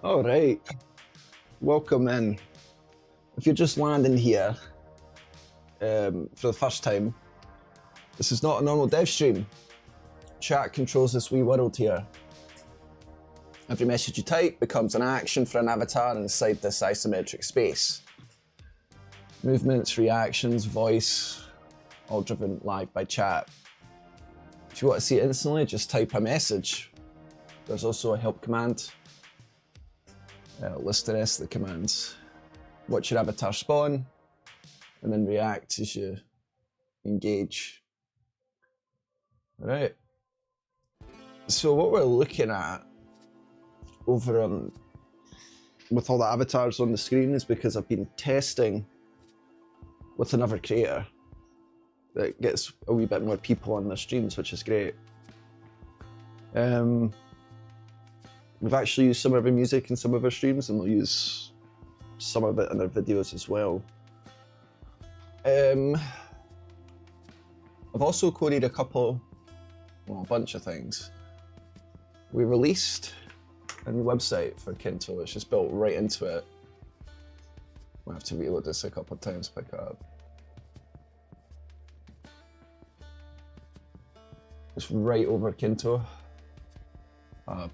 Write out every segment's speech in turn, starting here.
All right, welcome in. If you're just landing here for the first time, this is not a normal dev stream. Chat controls this wee world here. Every message you type becomes an action for an avatar inside this isometric space. Movements, reactions, voice, all driven live by chat. If you want to see it instantly, just type a message. There's also a help command. List the rest of the commands. Watch your avatar spawn, and then react as you engage. All right. So what we're looking at over with all the avatars on the screen is because I've been testing with another creator that gets a wee bit more people on their streams, which is great. We've actually used some of our music in some of our streams, and we'll use some of it in our videos as well. I've also coded a bunch of things. We released a new website for Kinto. It's just built right into it. We'll have to reload this a couple of times to pick it up. It's right over Kinto.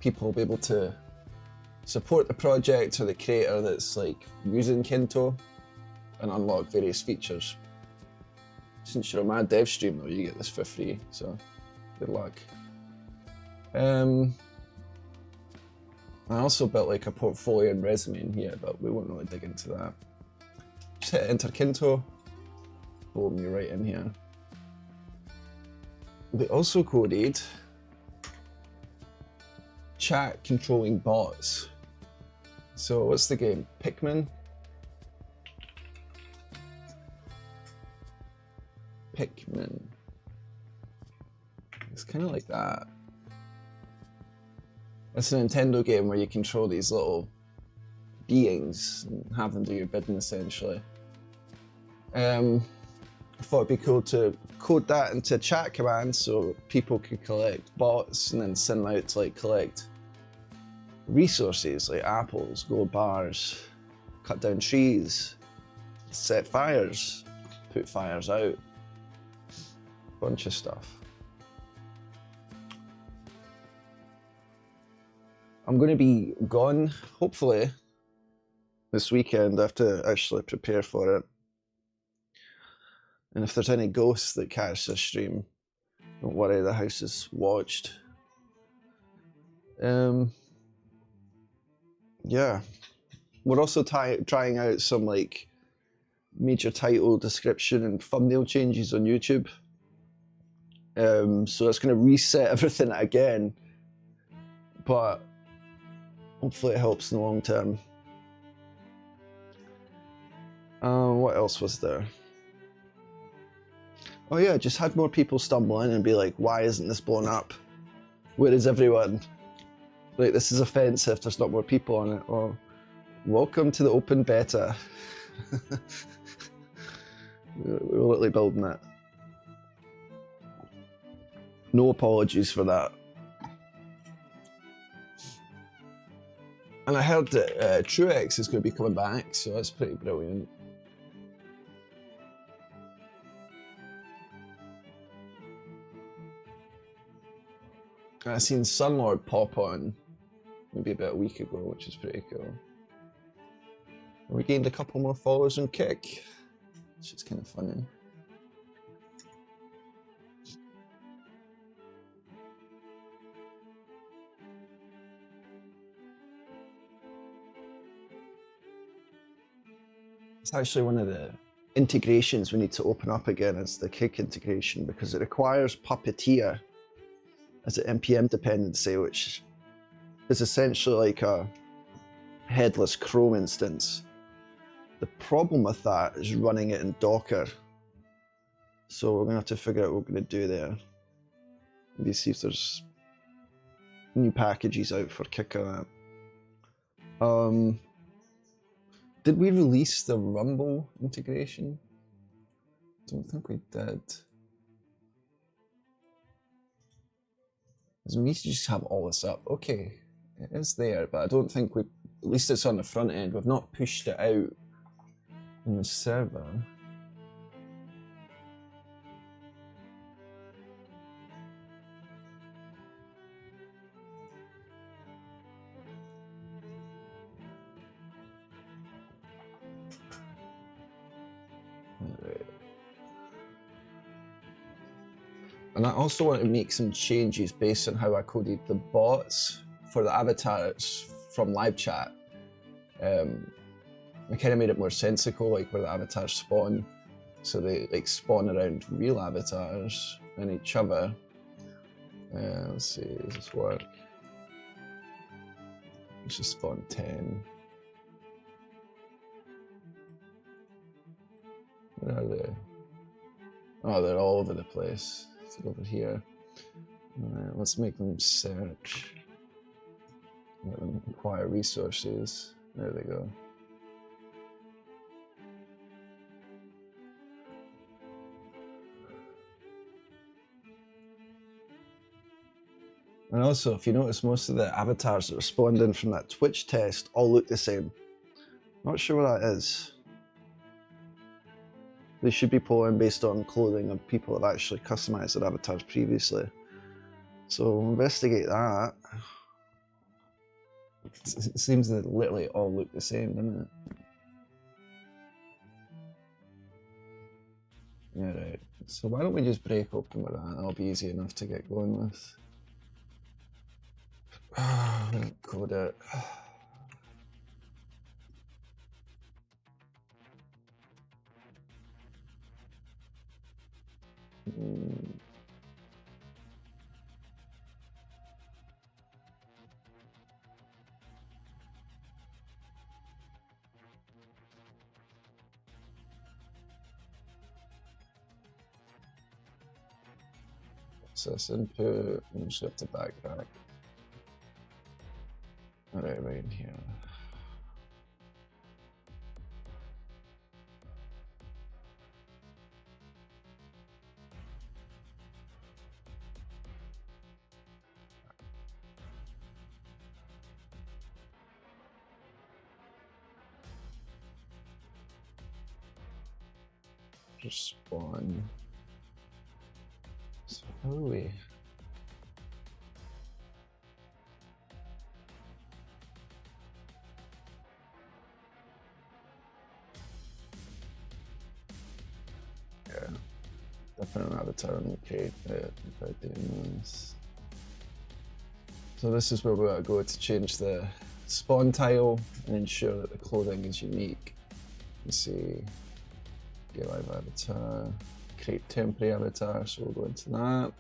People will be able to support the project or the creator that's like using Kinto and unlock various features. Since you're a mad dev stream though, you get this for free, so good luck. I also built like a portfolio and resume in here, but we won't really dig into that. Just hit enter Kinto, boom, you're right in here. We also coded chat controlling bots. So what's the game? Pikmin? Pikmin. It's kind of like that. It's a Nintendo game where you control these little beings and have them do your bidding essentially. I thought it'd be cool to code that into a chat command so people could collect bots and then send them out to like collect resources like apples, gold bars, cut down trees, set fires, put fires out, bunch of stuff. I'm going to be gone, hopefully, this weekend. I have to actually prepare for it. And if there's any ghosts that catch this stream, don't worry, the house is watched. Yeah, we're also trying out some like major title description and thumbnail changes on YouTube. So it's going to reset everything again, but hopefully it helps in the long term. What else was there? Oh yeah, just had more people stumble in and be like, why isn't this blown up? Where is everyone? Like, this is offensive, there's not more people on it. Or, welcome to the open beta. We're literally building it. No apologies for that. And I heard that Truex is going to be coming back, so that's pretty brilliant. I seen Sunlord pop on maybe about a week ago, which is pretty cool. And we gained a couple more followers on Kick, which is kind of funny. It's actually one of the integrations we need to open up again, is the Kick integration, because it requires Puppeteer as an npm dependency, which is essentially like a headless Chrome instance. The problem with that is running it in Docker. So we're going to have to figure out what we're going to do there. Maybe see if there's new packages out for Kick on that. Did we release the Rumble integration? Don't think we did. We need to just have all this up. Okay, it is there, but I don't think we at least it's on the front end. We've not pushed it out in the server. And I also want to make some changes based on how I coded the bots for the avatars from live chat. I kind of made it more sensical, like where the avatars spawn. So they like spawn around real avatars and each other. Let's see, does this work? Let's just spawn 10. Where are they? Oh, they're all over the place. It's over here. Alright, let's make them search. Let them acquire resources. There they go. And also, if you notice, most of the avatars that spawned in from that Twitch test all look the same. Not sure what that is. They should be pulling based on clothing of people that have actually customized their avatars previously. So we'll investigate that. It seems that they literally all look the same, doesn't it? Yeah, right. So why don't we just break open with that? That'll be easy enough to get going with. I'm gonna code it. Access input, and just have to backtrack. Alright, right in here. Just spawn. So how do we? Yeah, definitely not a turn. Okay, by doing this. So this is where we gotta go to change the spawn tile and ensure that the clothing is unique. You see, get live avatar, create temporary avatar. So we'll go into that,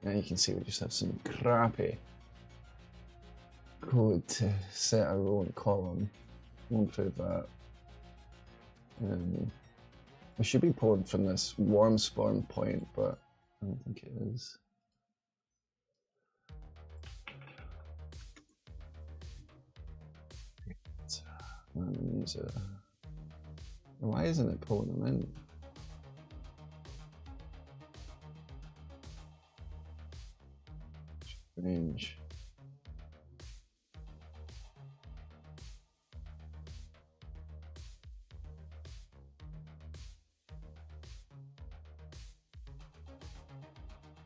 and you can see we just have some crappy code to set a row and column. We'll improve that. We should be pulling from this warm spawn point, but I don't think it is. Why isn't it pulling them in? Strange.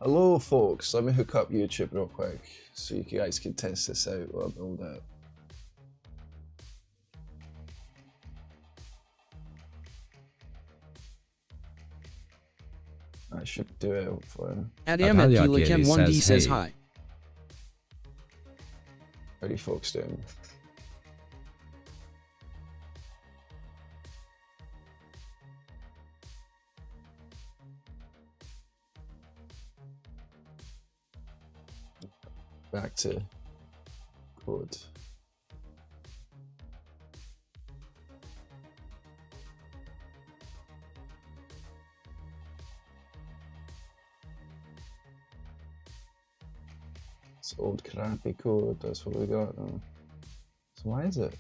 Hello folks, let me hook up YouTube real quick so you guys can test this out while I build it. I should do it hopefully. Adam at Pelican1D says hi. How are you folks doing? Back to code. It's old crappy code, that's what we got now. So why is it?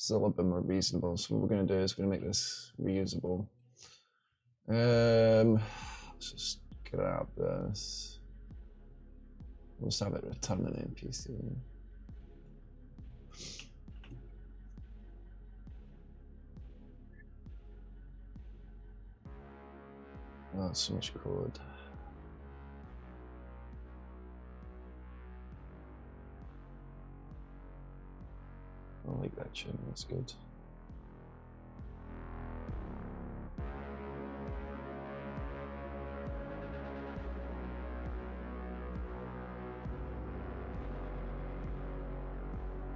It's a little bit more reasonable. So what we're going to do is we're going to make this reusable. Let's just grab this. We'll just have it return an NPC. Oh, that's so much code. I like that chain, that's good.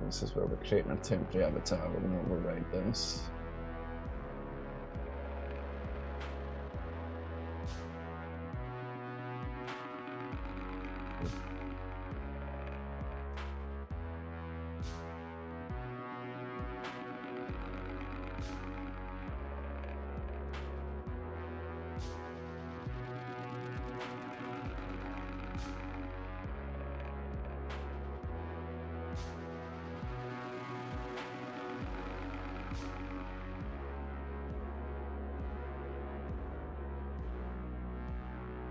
This is where we're creating our temporary avatar. We're going to override this.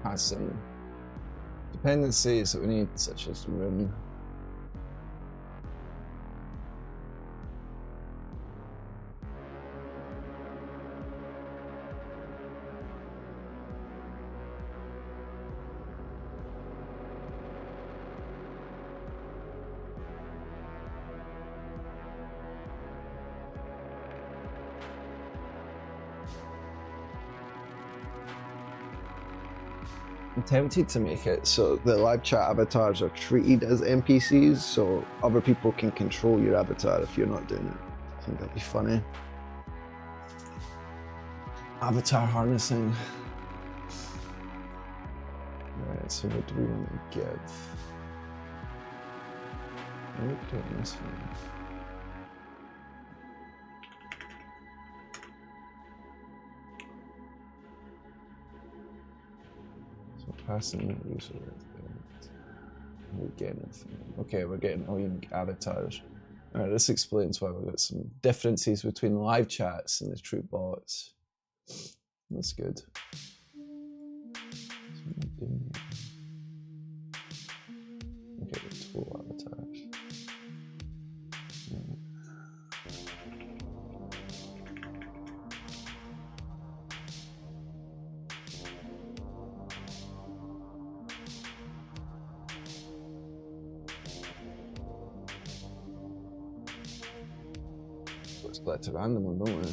Has some dependencies that we need, such as room. I'm tempted to make it so the live chat avatars are treated as NPCs, so other people can control your avatar if you're not doing it. I think that'd be funny. Avatar harnessing. Right, so what do we want to give? What are we creating this one? Passing user. We're getting okay, we're getting all unique avatars. Alright, this explains why we've got some differences between live chats and the true bots. That's good. Okay, the total avatars. Split to random one, don't we?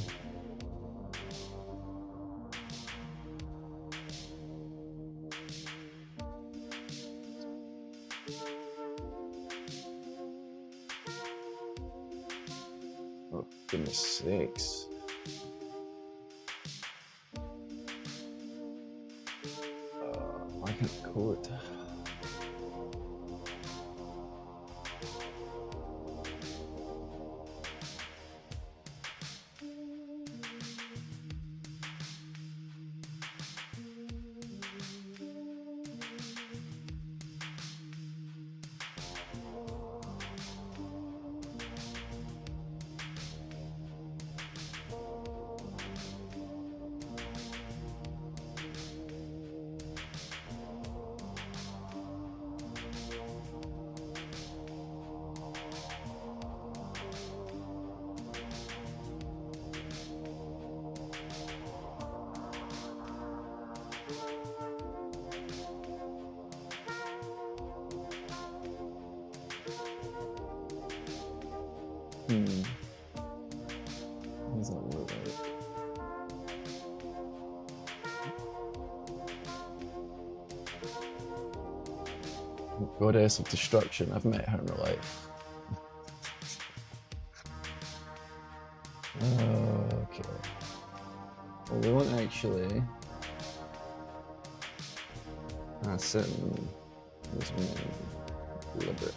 Oh, goodness sakes. I can't code. What does that look like? Goddess of destruction. I've met her in real life. Okay. Well, we won't actually. Sit in this one deliberately.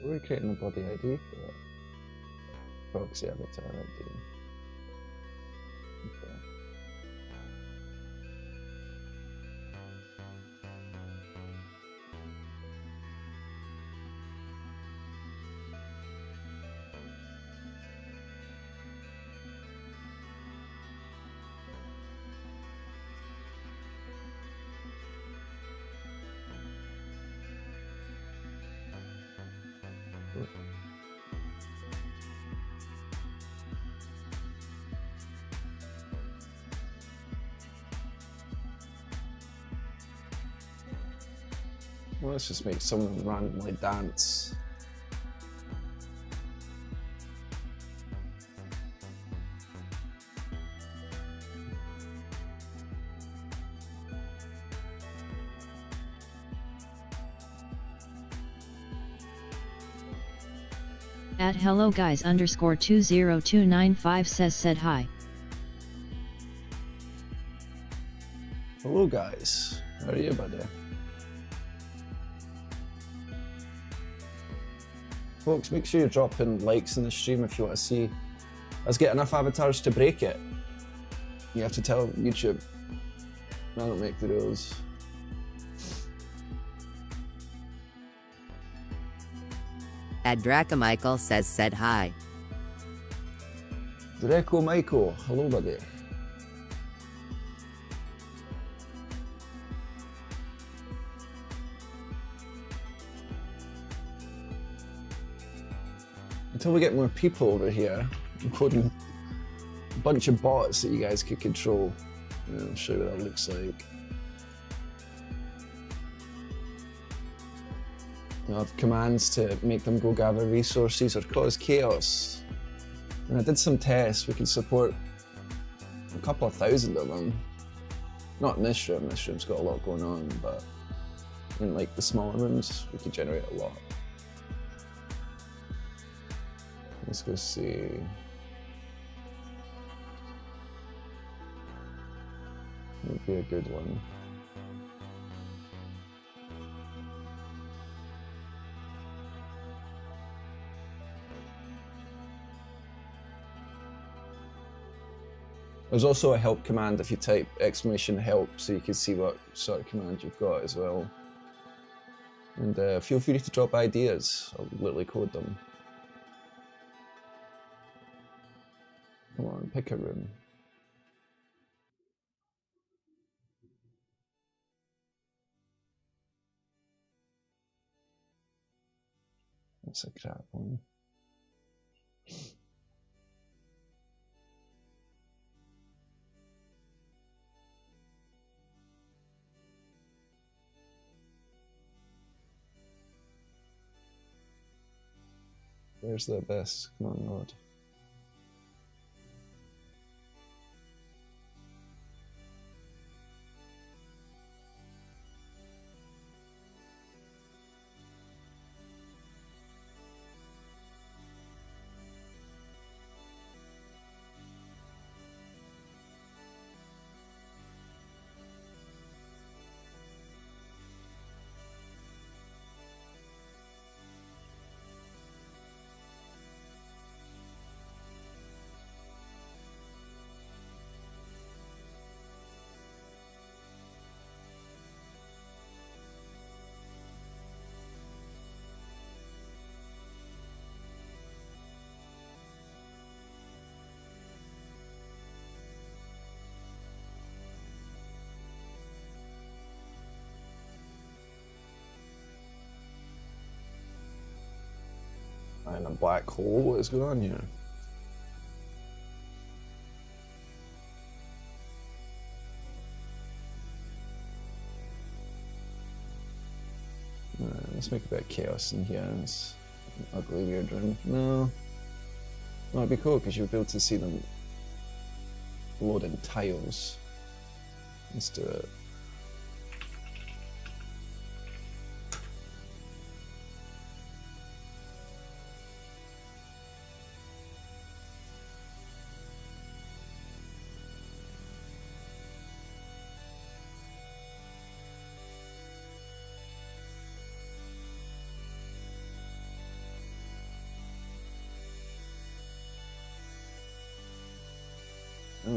Are we creating a body ID for that? Proxy avatar ID. Okay. Well, let's just make someone randomly dance. At hello guys _20295 said hi. Hello guys, how are you, buddy? Folks, make sure you're dropping likes in the stream if you want to see us get enough avatars to break it. You have to tell YouTube. I don't make the rules. At Draco Michael said hi. Draco Michael, hello buddy. Until we get more people over here, including a bunch of bots that you guys could control. I'll show you what that looks like. I have commands to make them go gather resources or cause chaos. And I did some tests, we can support a couple of thousand of them. Not in this room's got a lot going on, but in like the smaller rooms, we could generate a lot. Let's go see. Would be a good one. There's also a help command if you type !help, so you can see what sort of command you've got as well. And feel free to drop ideas. I'll literally code them. Come on, pick a room. That's a crap one. Where's the best? Come on, Node. And a black hole, what is going on here? Let's make a bit of chaos in here. It's an ugly, weird room. No. Well, it'd be cool because you'll be able to see them loading tiles. Let's do it.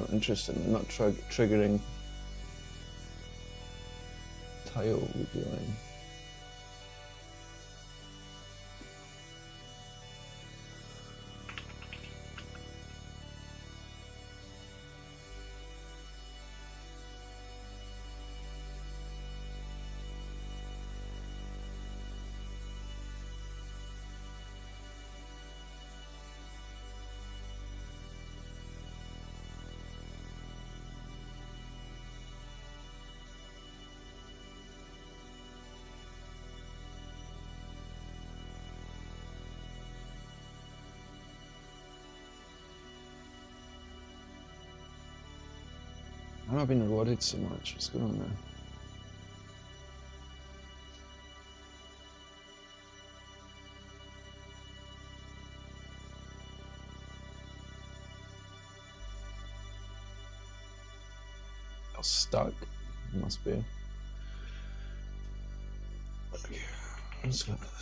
not interested in, not triggering tile revealing. I'm not being rewarded so much. What's going on there? I'm stuck. It must be. Okay. I'm just gonna do that.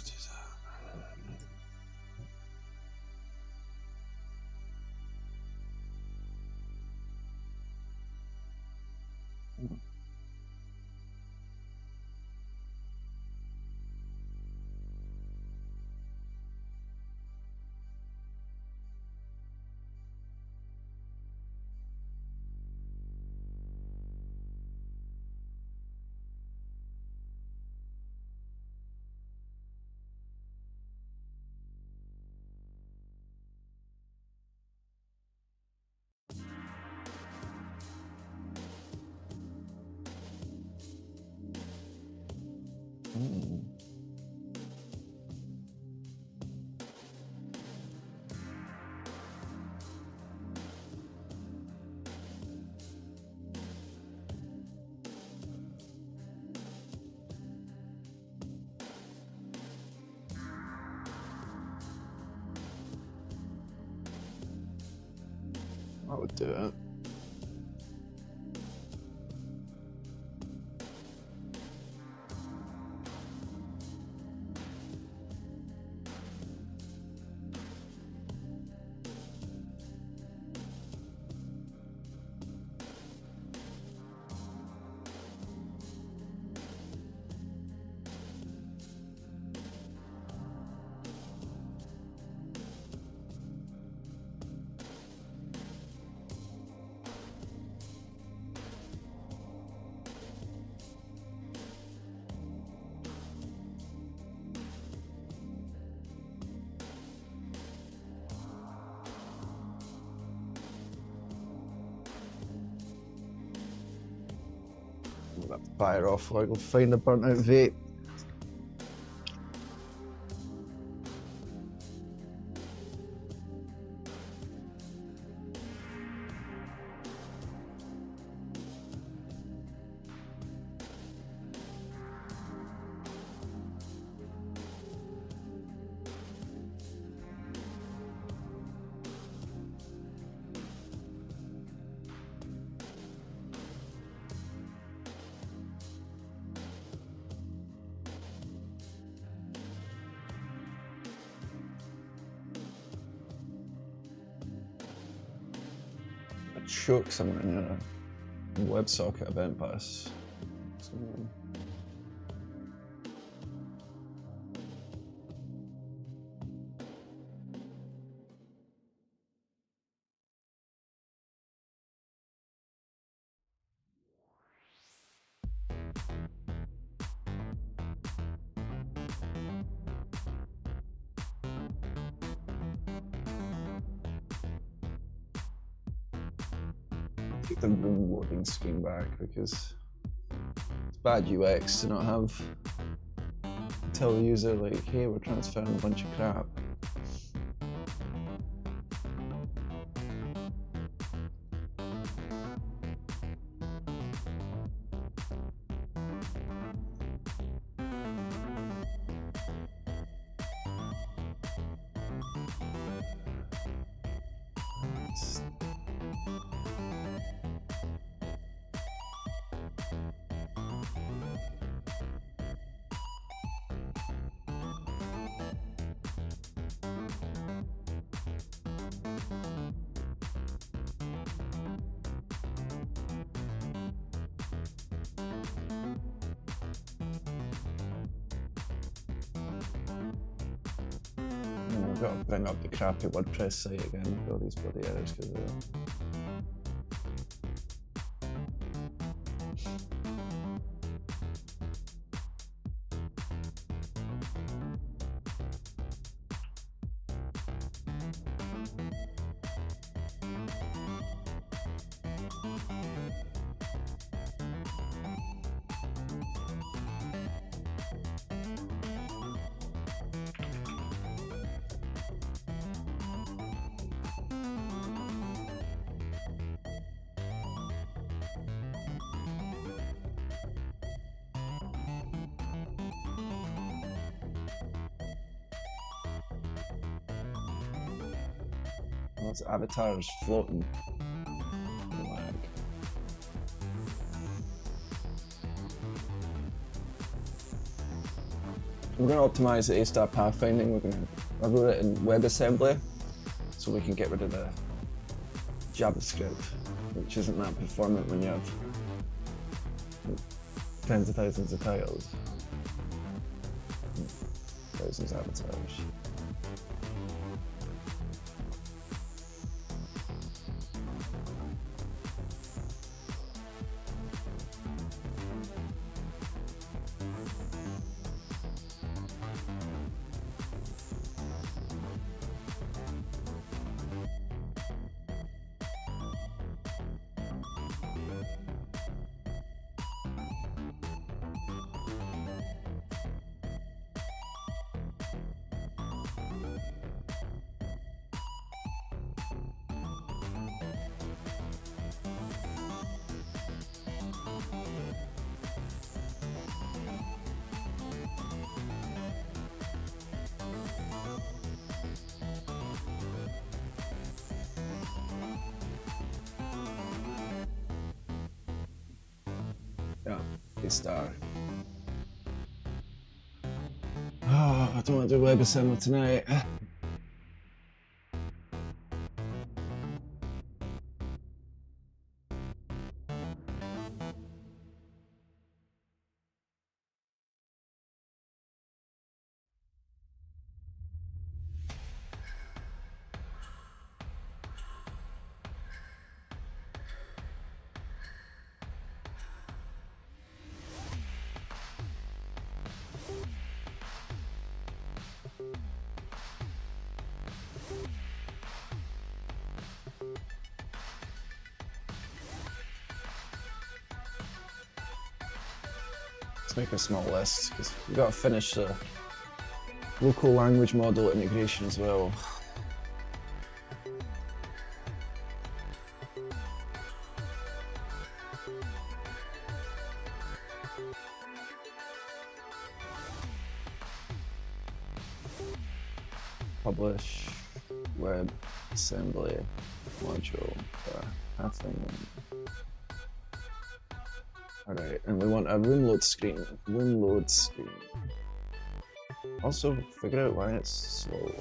I would do it. I'm gonna have to fire off while I go find a burnt out vape. Choke someone in a WebSocket event bus. Take the room loading screen back because it's bad UX to not have tell the user like, hey, we're transferring a bunch of crap. I've got to bring up the crappy WordPress site again with all these bloody errors because of it. Those avatars floating. Lag. We're going to optimize the A-star pathfinding. I wrote it in WebAssembly so we can get rid of the JavaScript, which isn't that performant when you have tens of thousands of tiles, thousands of avatars. Yeah, A-star. Oh, I don't want to do WebAssembly tonight. Make a small list because we've got to finish the local language model integration as well. Publish WebAssembly module pathing. Alright, and we want a room load screen. Room load screen. Also, figure out why it's slow.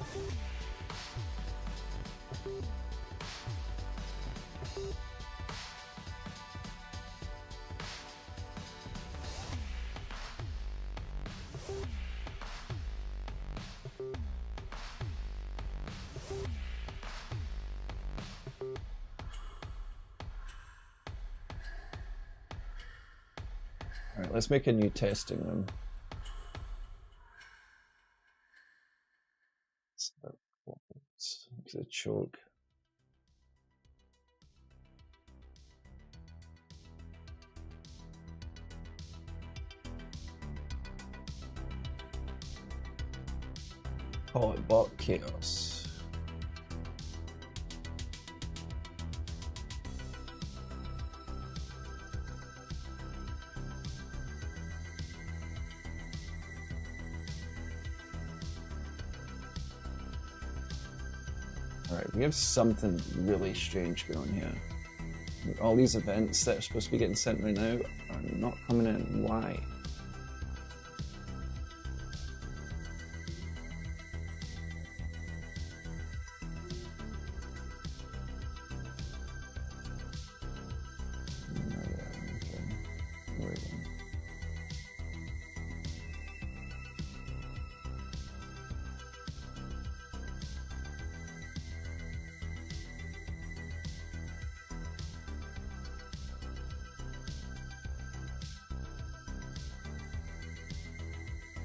Alright, let's make a new testing room. It's a choke. Call it bot chaos. Alright, we have something really strange going here. All these events that are supposed to be getting sent right now are not coming in. Why?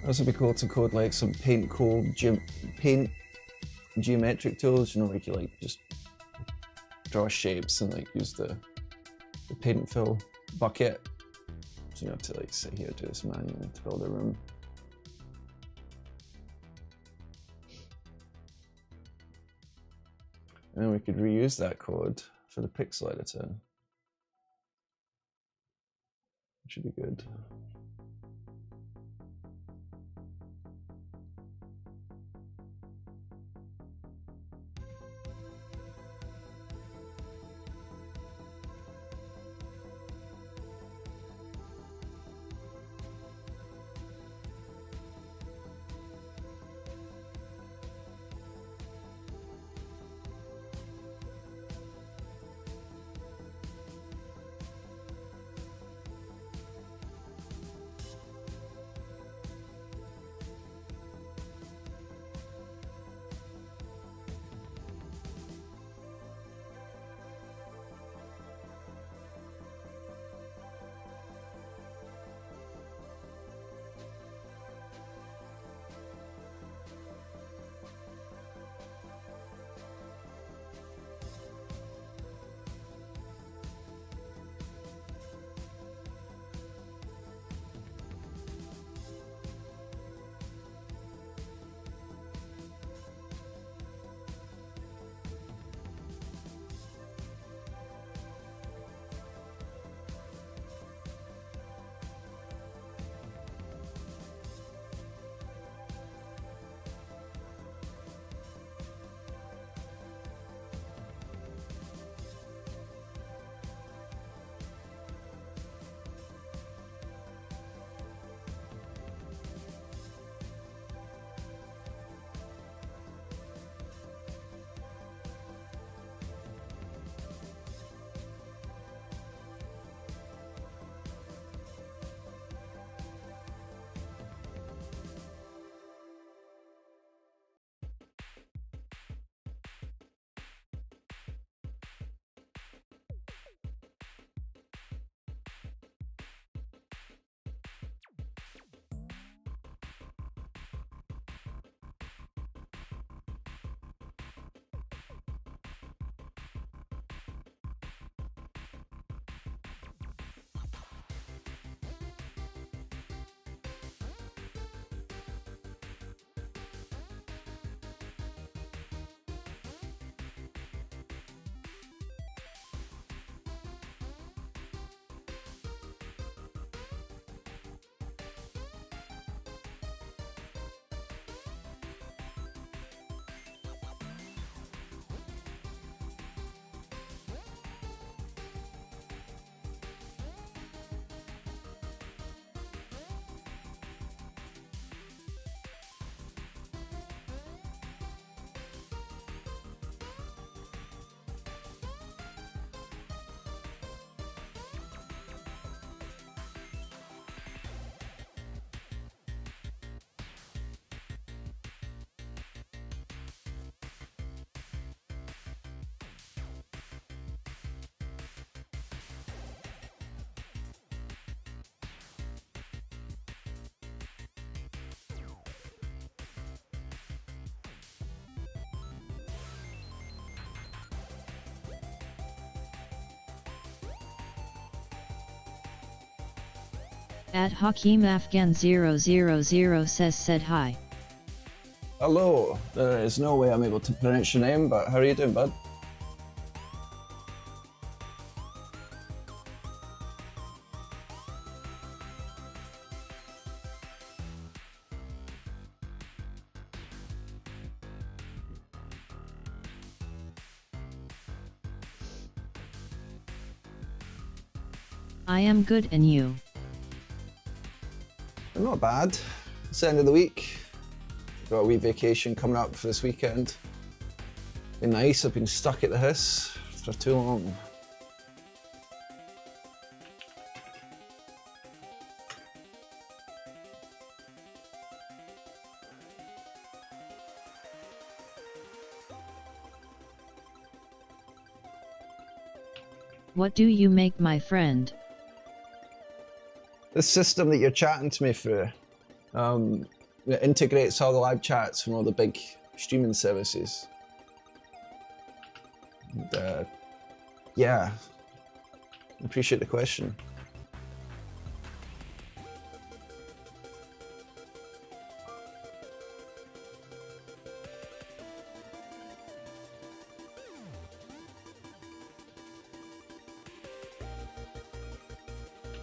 Also be cool to code like some paint geometric tools, you know, where you can like just draw shapes and like use the paint and fill bucket. So you have to like sit here, do this manually to build a room. And then we could reuse that code for the pixel editor, which should be good. At Hakeem Afghan 000 said hi. Hello, there is no way I'm able to pronounce your name, but how are you doing, bud? I am good, and you? Not bad. It's the end of the week. Got a wee vacation coming up for this weekend. Been nice, I've been stuck at the house for too long. What do you make, my friend? This system that you're chatting to me through, It integrates all the live chats from all the big streaming services. And, yeah, appreciate the question.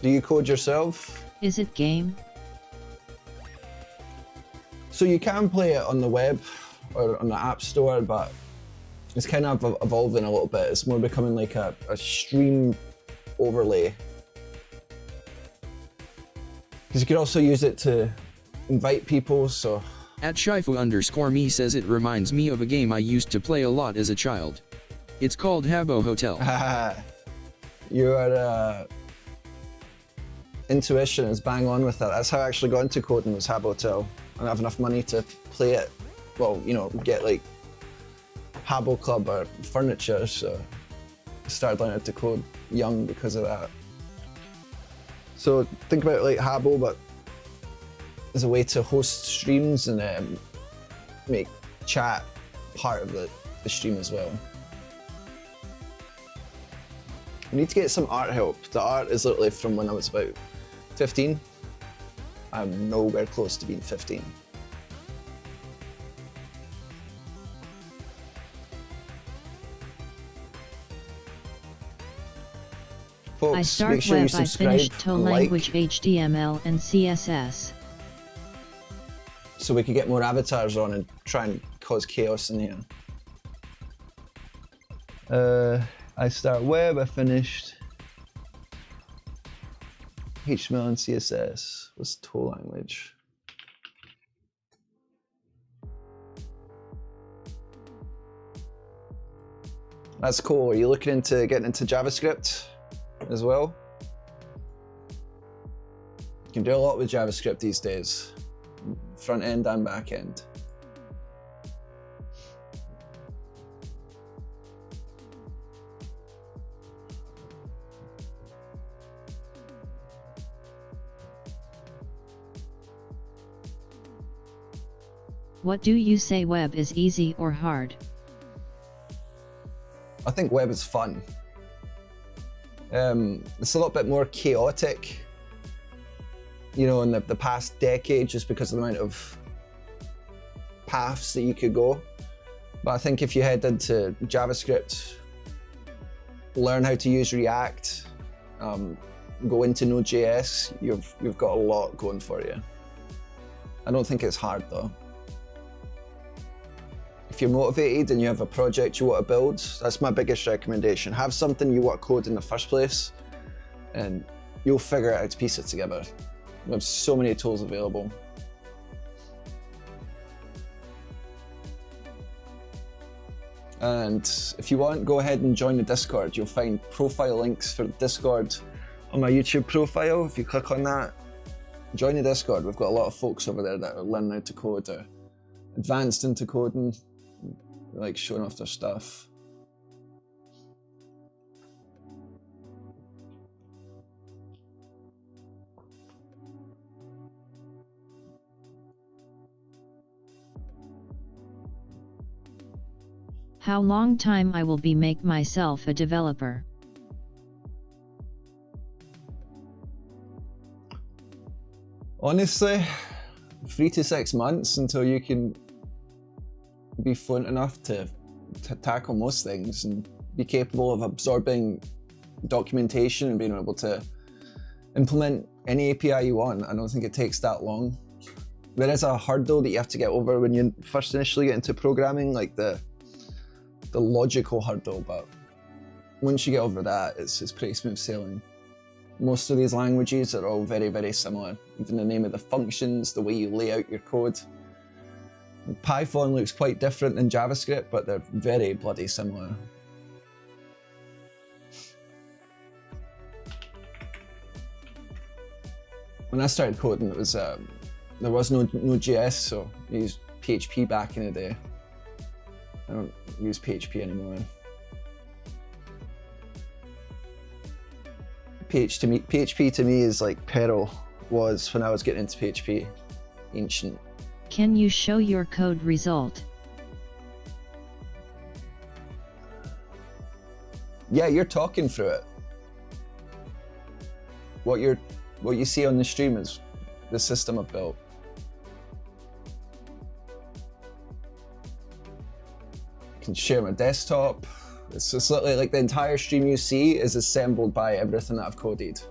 Do you code yourself? Is it game? So you can play it on the web or on the App Store, but it's kind of evolving a little bit. It's more becoming like a stream overlay. Because you could also use it to invite people, so... @Shifu_me says it reminds me of a game I used to play a lot as a child. It's called Habbo Hotel. Your intuition is bang on with that. That's how I actually got into coding, was Habbo Hotel. I don't have enough money to play it. Well, you know, get like Habbo Club or furniture, so I started learning to code young because of that. So think about it like Habbo, but as a way to host streams and make chat part of the stream as well. We need to get some art help. The art is literally from when I was about 15. I'm nowhere close to being 15. Folks, I start make sure you web, I subscribe, finished to like, language HTML and CSS. so we could get more avatars on and try and cause chaos in here. I start web, I finished HTML and CSS. What's tool language? That's cool. Are you looking into getting into JavaScript as well? You can do a lot with JavaScript these days, front end and back end. What do you say, web is easy or hard? I think web is fun. It's a little bit more chaotic, you know, in the past decade, just because of the amount of paths that you could go. But I think if you head into JavaScript, learn how to use React, go into Node.js, you've got a lot going for you. I don't think it's hard though. If you're motivated and you have a project you want to build, that's my biggest recommendation. Have something you want to code in the first place, and you'll figure out how to piece it together. We have so many tools available. And if you want, go ahead and join the Discord. You'll find profile links for Discord on my YouTube profile. If you click on that, join the Discord. We've got a lot of folks over there that are learning how to code, or advanced into coding, like showing off their stuff. How long time I will be make myself a developer? Honestly, 3 to 6 months until you can be fluent enough to tackle most things and be capable of absorbing documentation and being able to implement any API you want. I don't think it takes that long. There is a hurdle that you have to get over when you first initially get into programming, like the logical hurdle, but once you get over that, it's pretty smooth sailing. Most of these languages are all very, very similar. Even the name of the functions, the way you lay out your code. Python looks quite different than JavaScript, but they're very bloody similar. When I started coding, it was there was no Node.js, so I used PHP back in the day. I don't use PHP anymore. PHP to me is like peril was when I was getting into PHP. ancient. Can you show your code result? Yeah, you're talking through it. What you see on the stream is the system I've built. I can share my desktop. It's just literally like the entire stream you see is assembled by everything that I've coded.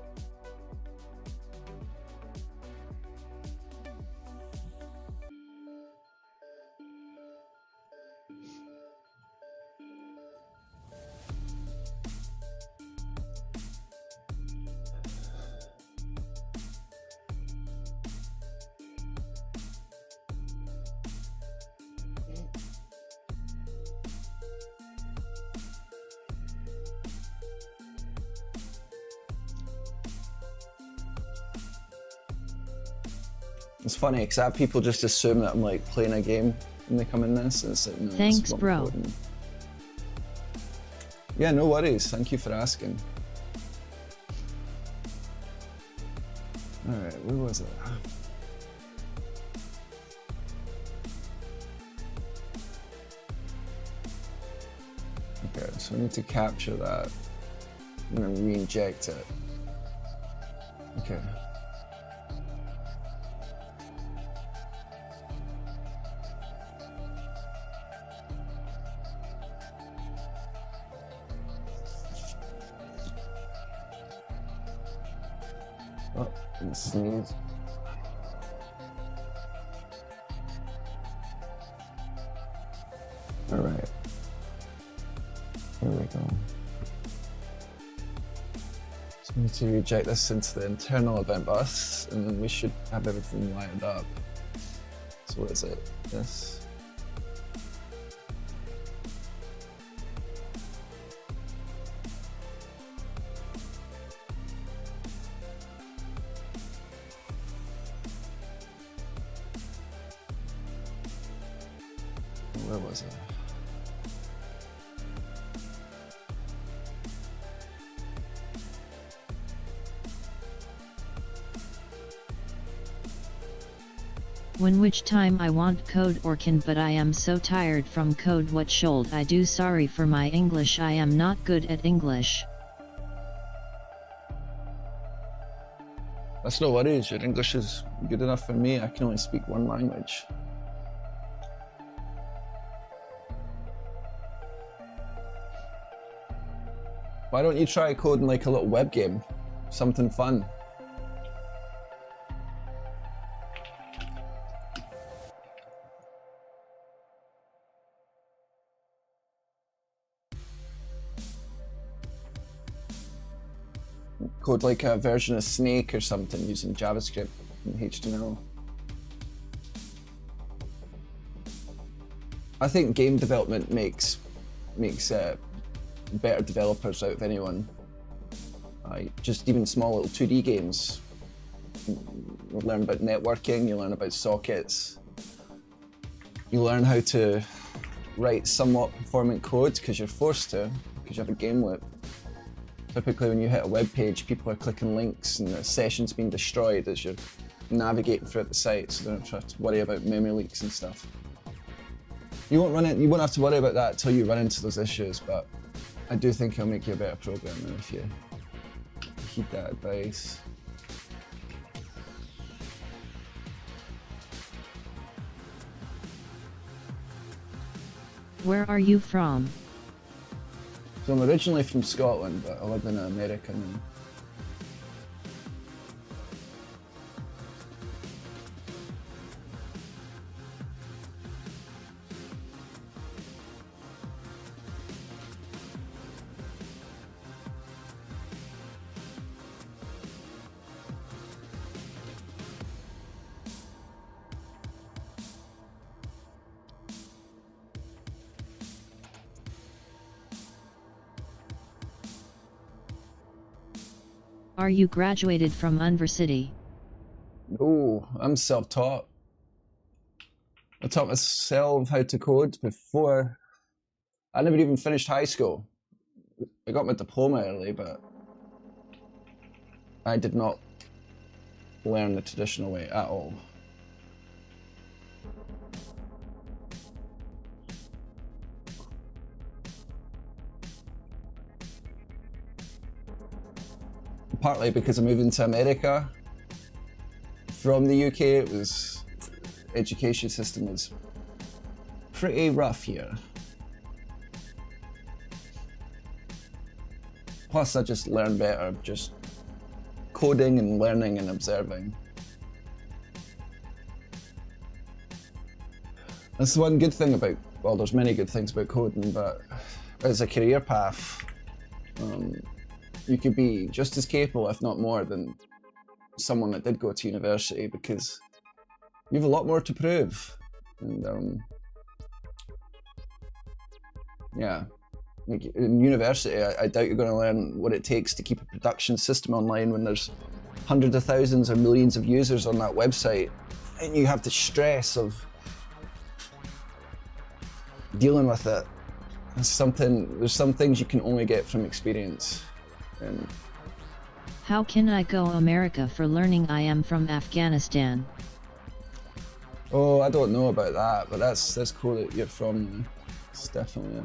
It's funny because I have people just assume that I'm like playing a game when they come in this, and it's like, no, Thanks, it's bro. coding. Yeah, no worries. Thank you for asking. All right, where was it? Okay, so I need to capture that. I'm gonna re-inject it. Okay. Oh, and sneeze. All right. Here we go. So we need to reject this into the internal event bus, and then we should have everything lined up. So what is it? This. Where was it? When which time I want code or can, but I am so tired from code. What should I do? Sorry for my English, I am not good at English. That's no worries, your English is good enough for me. I can only speak one language. Why don't you try coding like a little web game? Something fun. Code like a version of Snake or something using JavaScript and HTML. I think game development makes better developers out of anyone. Just even small little 2D games. You learn about networking, you learn about sockets. You learn how to write somewhat performant code because you're forced to, because you have a game loop. Typically when you hit a web page, people are clicking links and the session's being destroyed as you're navigating throughout the site, so they don't have to worry about memory leaks and stuff. You won't have to worry about that until you run into those issues, but I do think it'll make you a better programmer if you heed that advice. Where are you from? So I'm originally from Scotland, but I live in America now. Are you graduated from university? Oh, I'm self-taught. I taught myself how to code before. I never even finished high school. I got my diploma early, but I did not learn the traditional way at all. partly because I moved into America from the UK. It was, education system was pretty rough here. Plus I just learn better, just coding and learning and observing. That's the one good thing about, well, there's many good things about coding, but as a career path, you could be just as capable, if not more, than someone that did go to university, because you have a lot more to prove. And yeah, like in university, I doubt you're going to learn what it takes to keep a production system online when there's hundreds of thousands or millions of users on that website, and you have the stress of dealing with it. There's some things you can only get from experience. And how can I go America for learning? I am from Afghanistan. oh, I don't know about that, but that's cool that you're from. It's definitely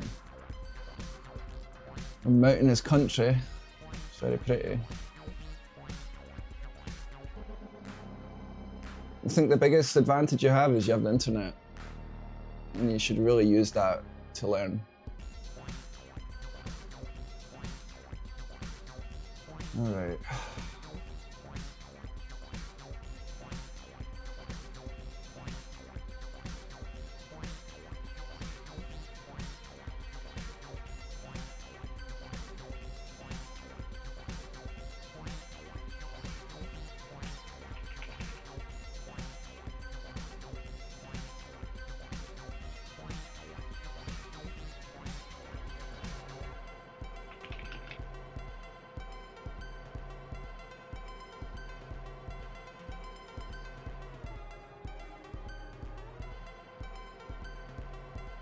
a mountainous country. It's very pretty. I think the biggest advantage you have is you have the internet, and you should really use that to learn. All right.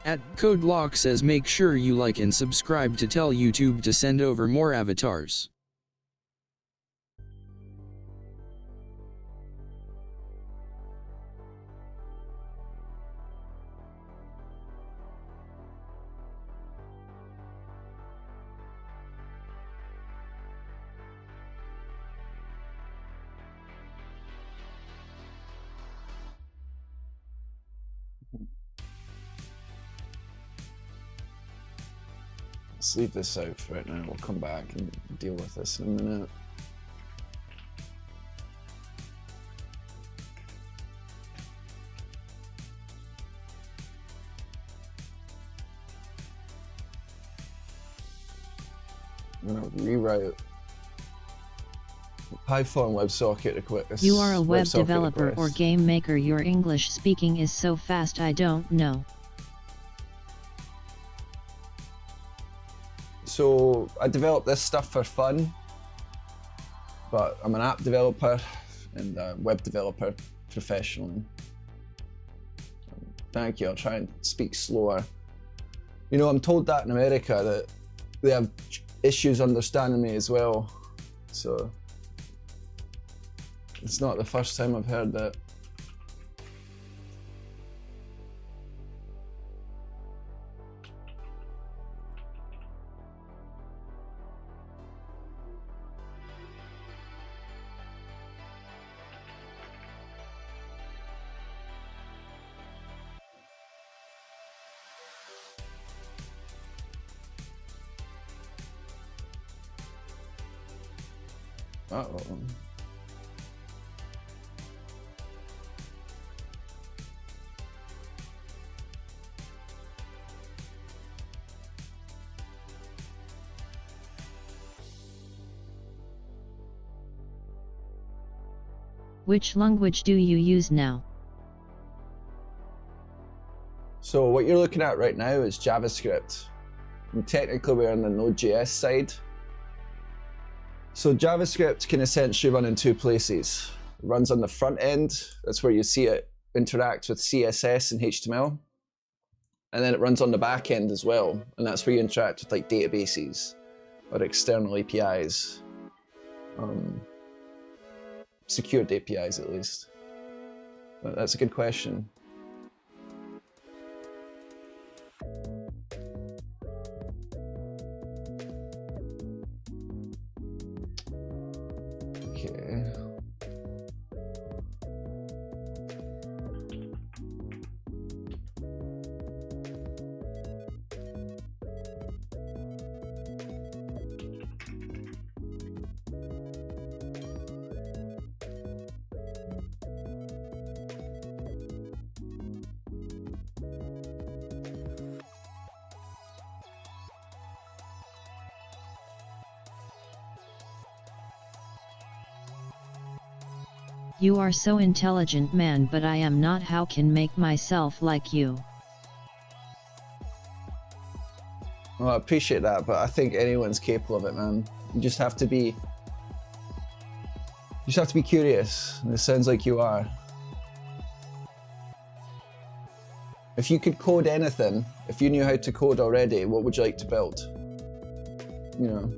At CodeLock says make sure you like and subscribe to tell YouTube to send over more avatars. Let's leave this out for right now. We'll come back and deal with this in a minute. I'm gonna rewrite Python WebSocket request. You are a web developer or game maker. Your English speaking is so fast I don't know. So I develop this stuff for fun, but I'm an app developer and a web developer professionally. Thank you, I'll try and speak slower. You know, I'm told that in America that they have issues understanding me as well. So it's not the first time I've heard that. Uh-oh. Which language do you use now? So what you're looking at right now is JavaScript. And technically we're on the Node.js side. So JavaScript can essentially run in two places. It runs on the front end, that's where you see it interact with CSS and HTML. And then it runs on the back end as well, and that's where you interact with like databases or external APIs. Secured APIs at least. But that's a good question. You are so intelligent, man, but I am not. How can make myself like you? Well, I appreciate that, but I think anyone's capable of it, man. You just have to be curious, and it sounds like you are. If you could code anything, if you knew how to code already, what would you like to build? You know,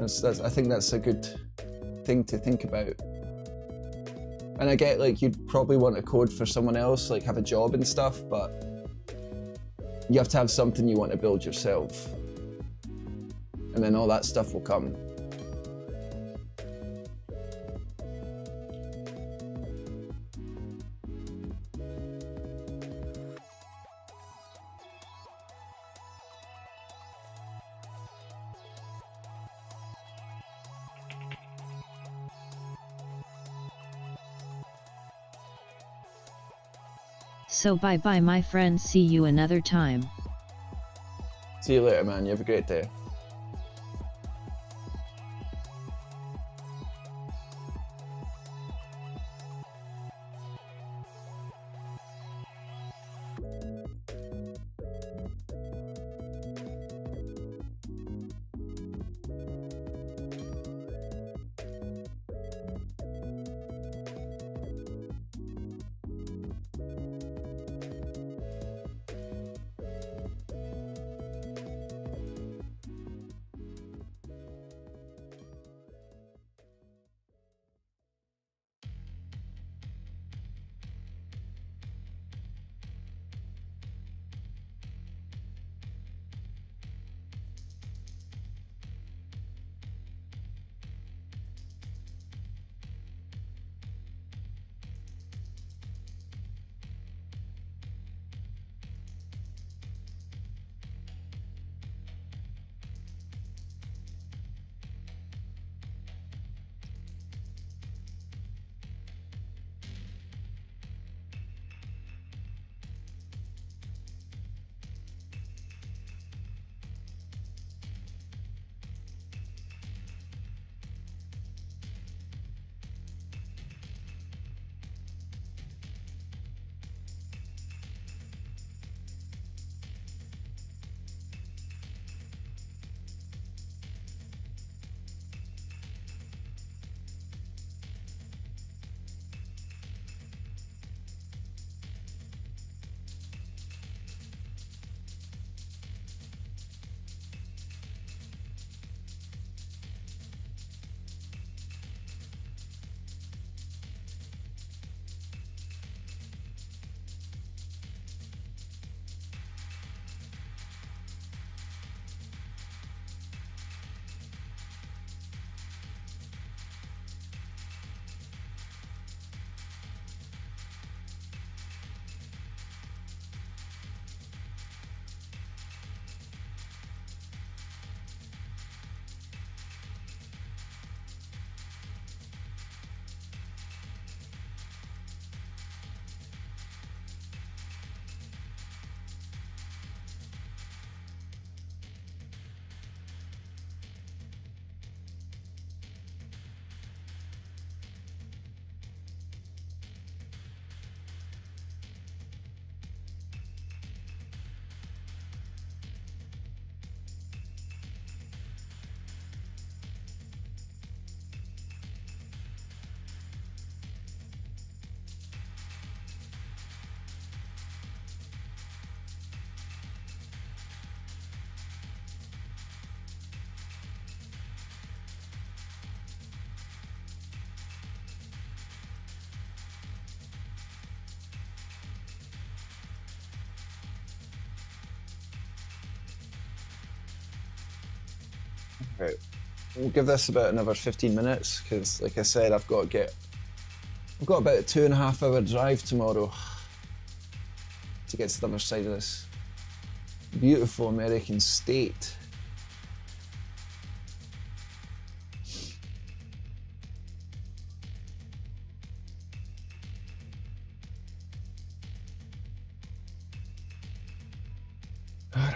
I think that's a good thing to think about. And I get, like, you'd probably want to code for someone else, like have a job and stuff, but you have to have something you want to build yourself. And then all that stuff will come. So bye bye, my friends, see you another time. See you later, man. You have a great day. Right. We'll give this about another 15 minutes because, like I said, I've got about a 2.5 hour drive tomorrow to get to the other side of this beautiful American state. Alright,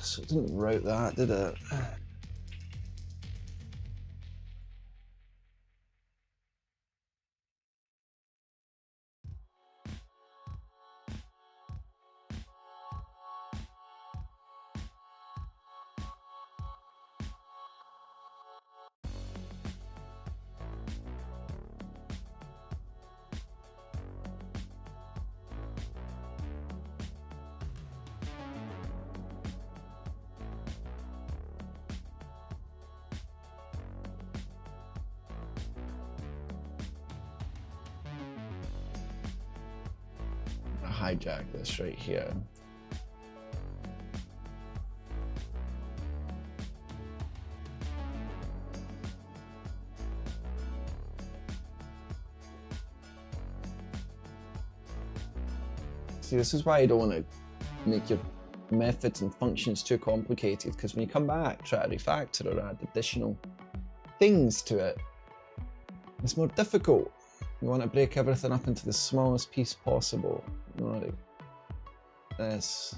so it didn't route that, did it? hijack this right here. See, this is why I don't want to make your methods and functions too complicated, because when you come back, try to refactor or add additional things to it, it's more difficult. You want to break everything up into the smallest piece possible. You know, like this.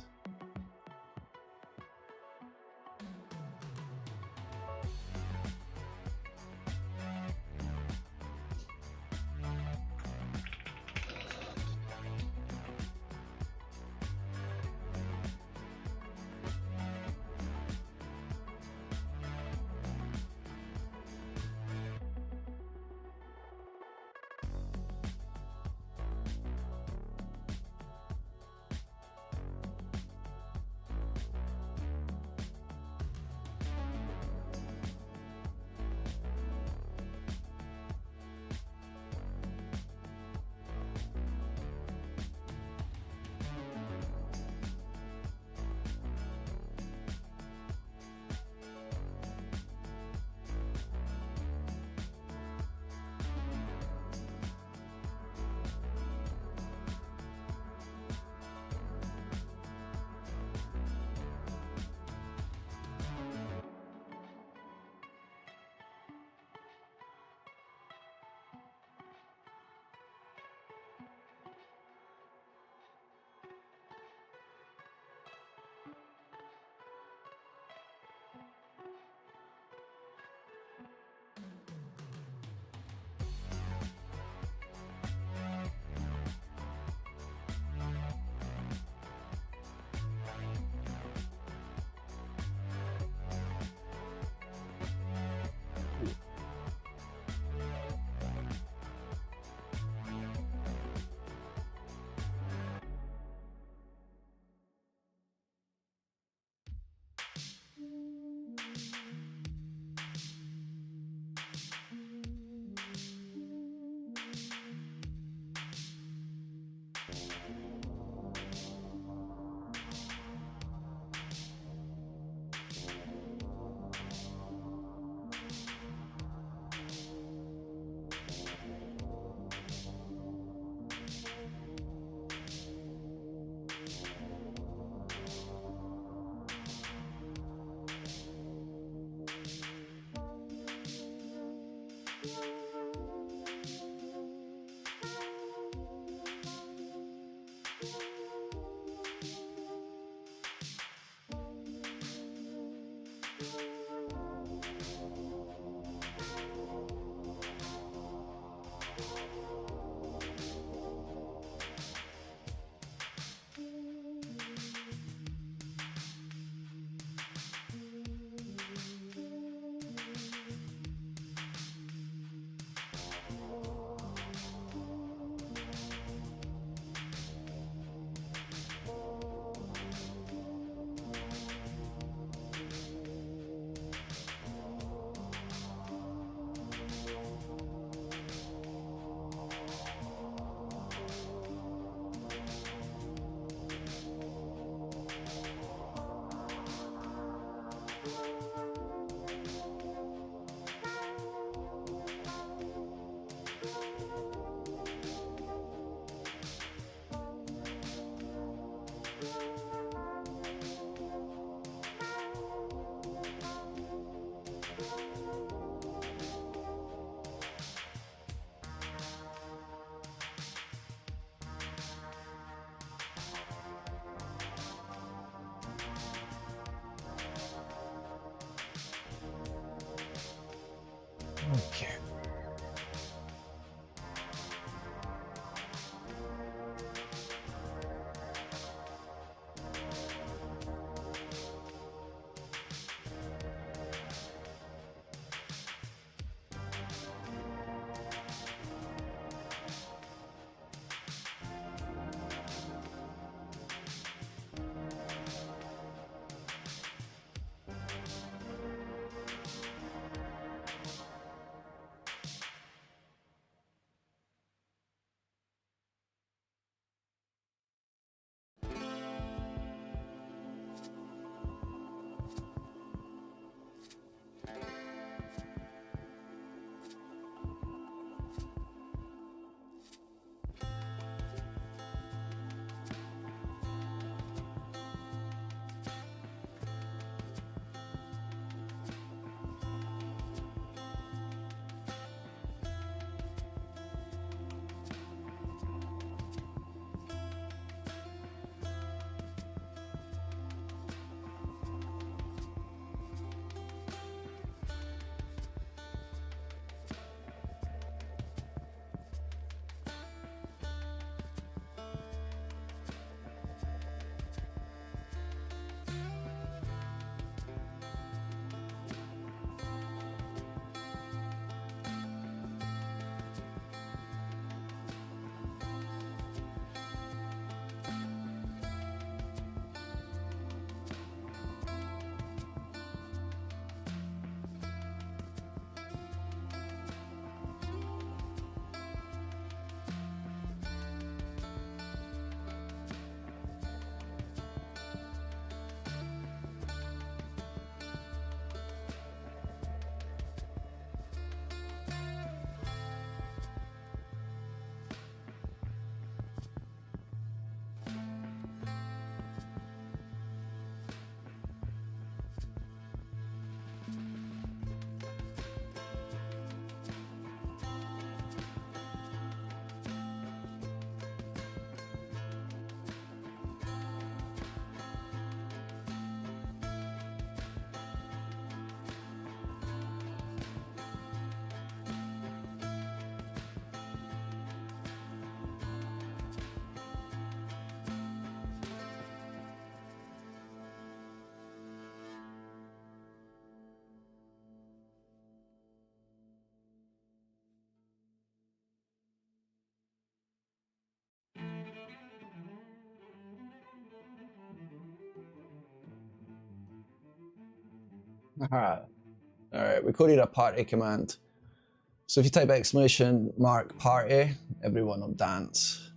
Okay. Aha. All right, we coded a party command. So if you type exclamation mark party, everyone will dance.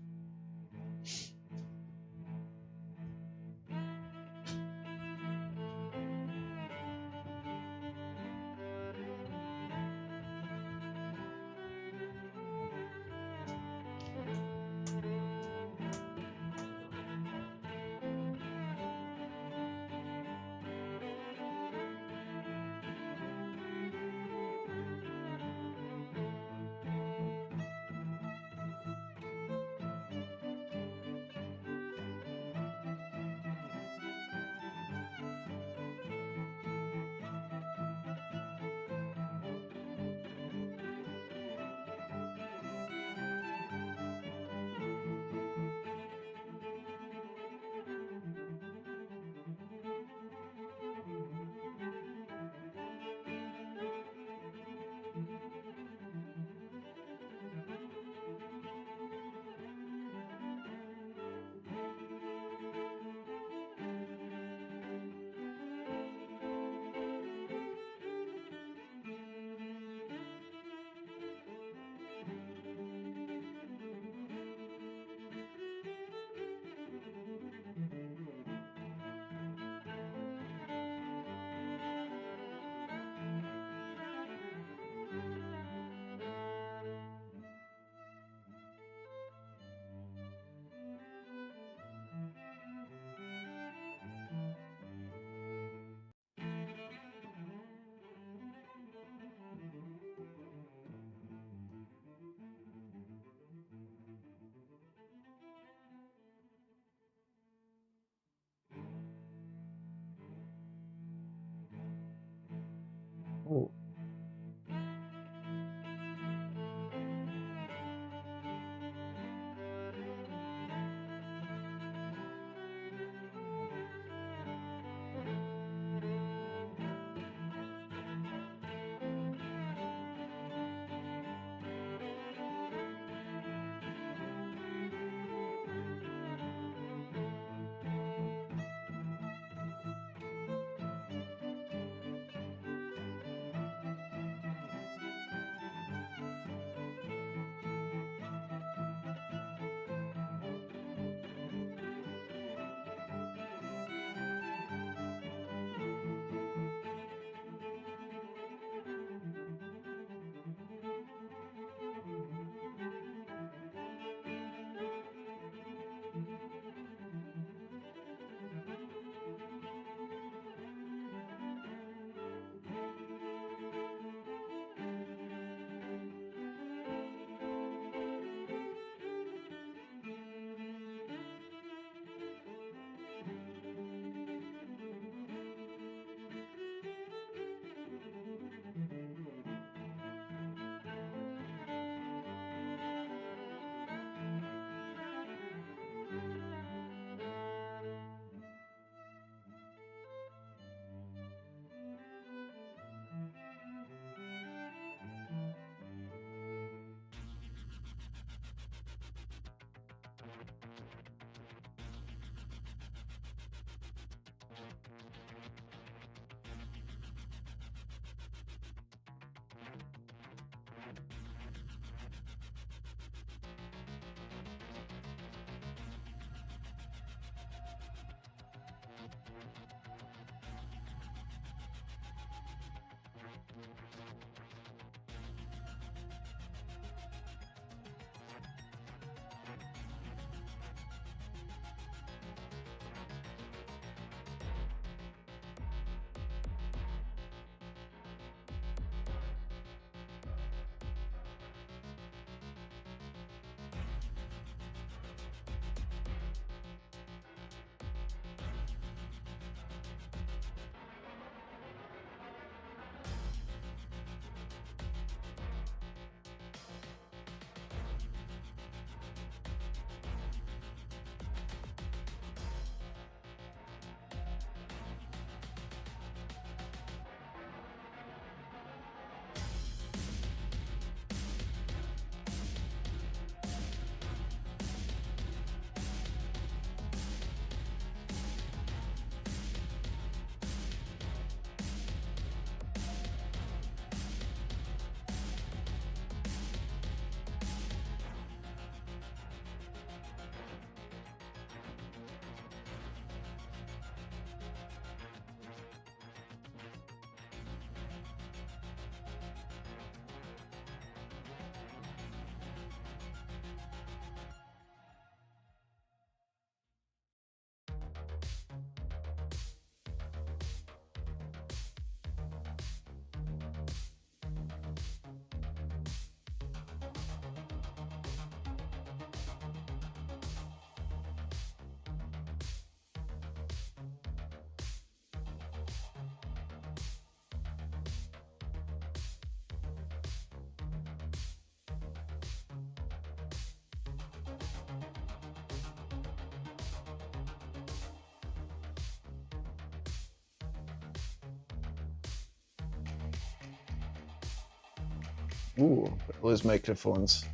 Ooh, lose microphones.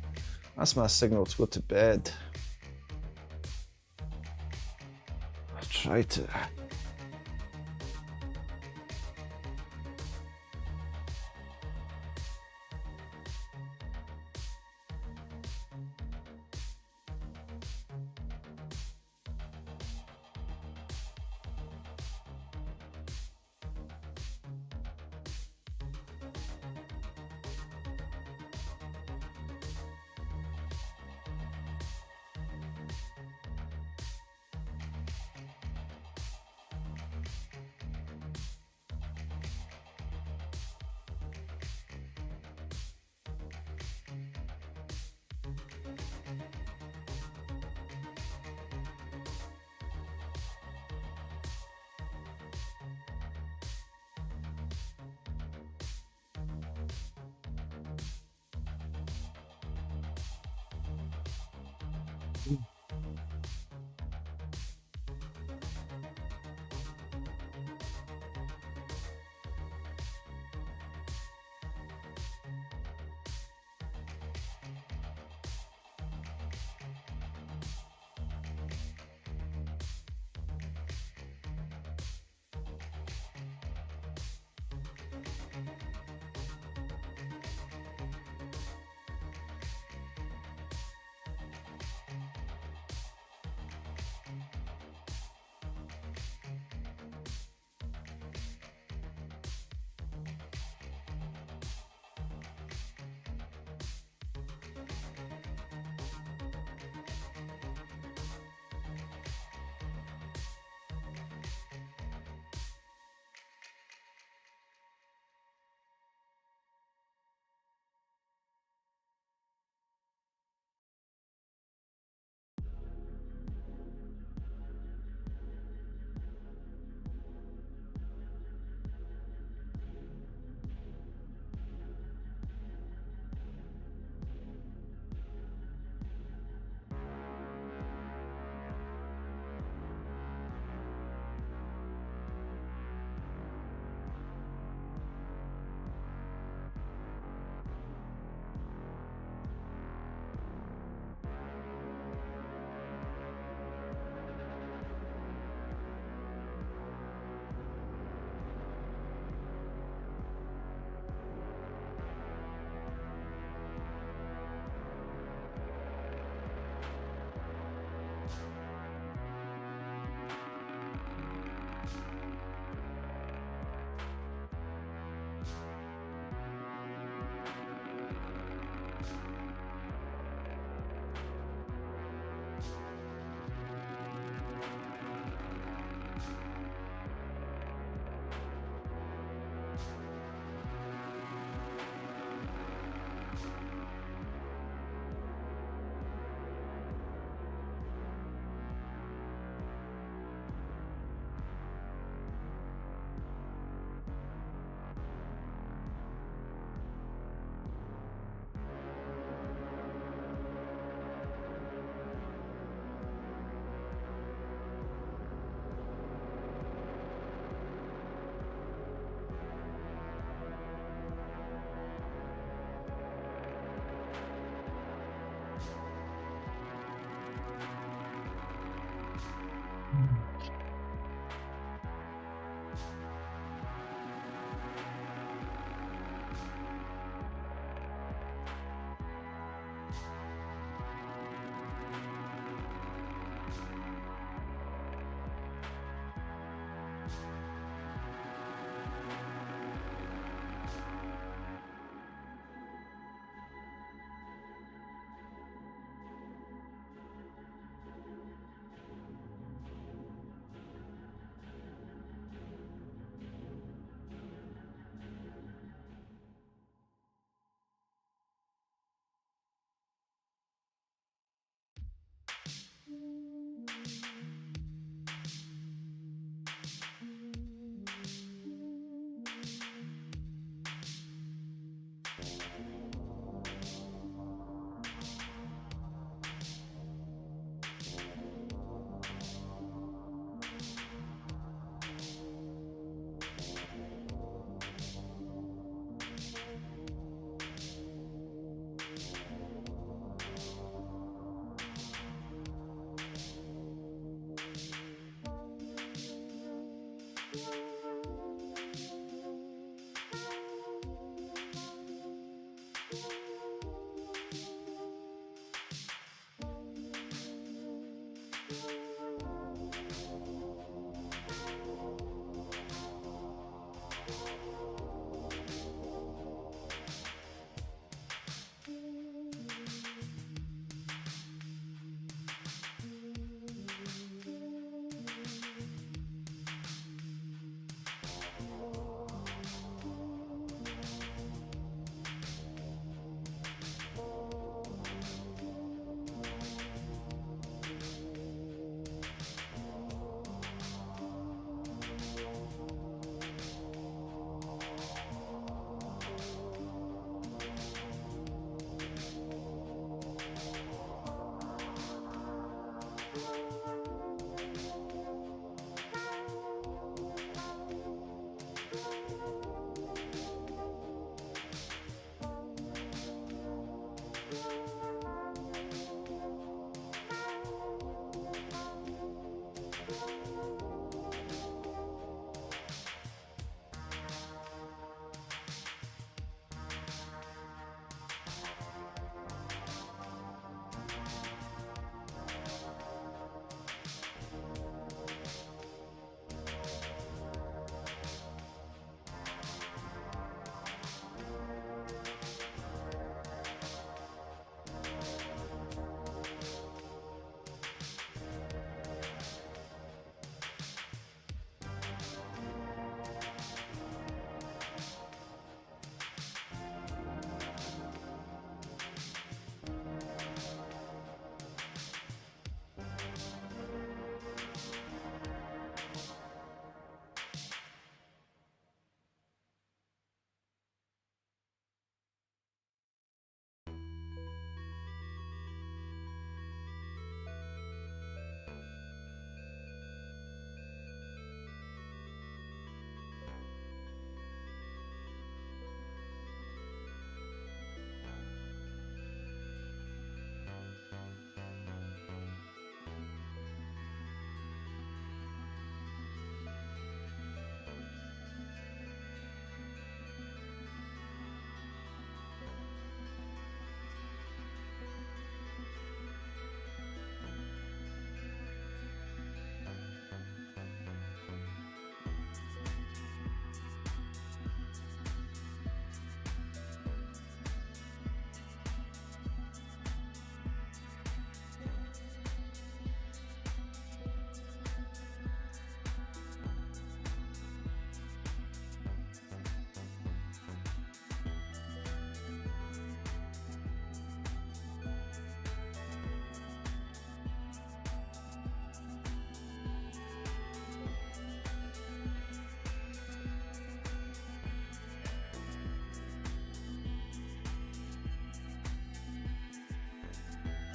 That's my signal to go to bed. I'll try to.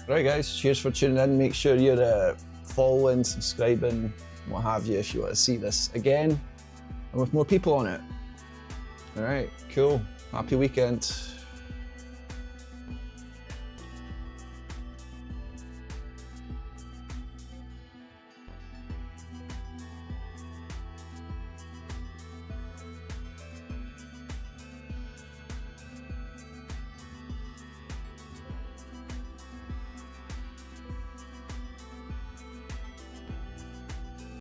Right guys, cheers for tuning in. Make sure you're following, subscribing, what have you, if you want to see this again and with more people on it. All right, cool. Happy weekend.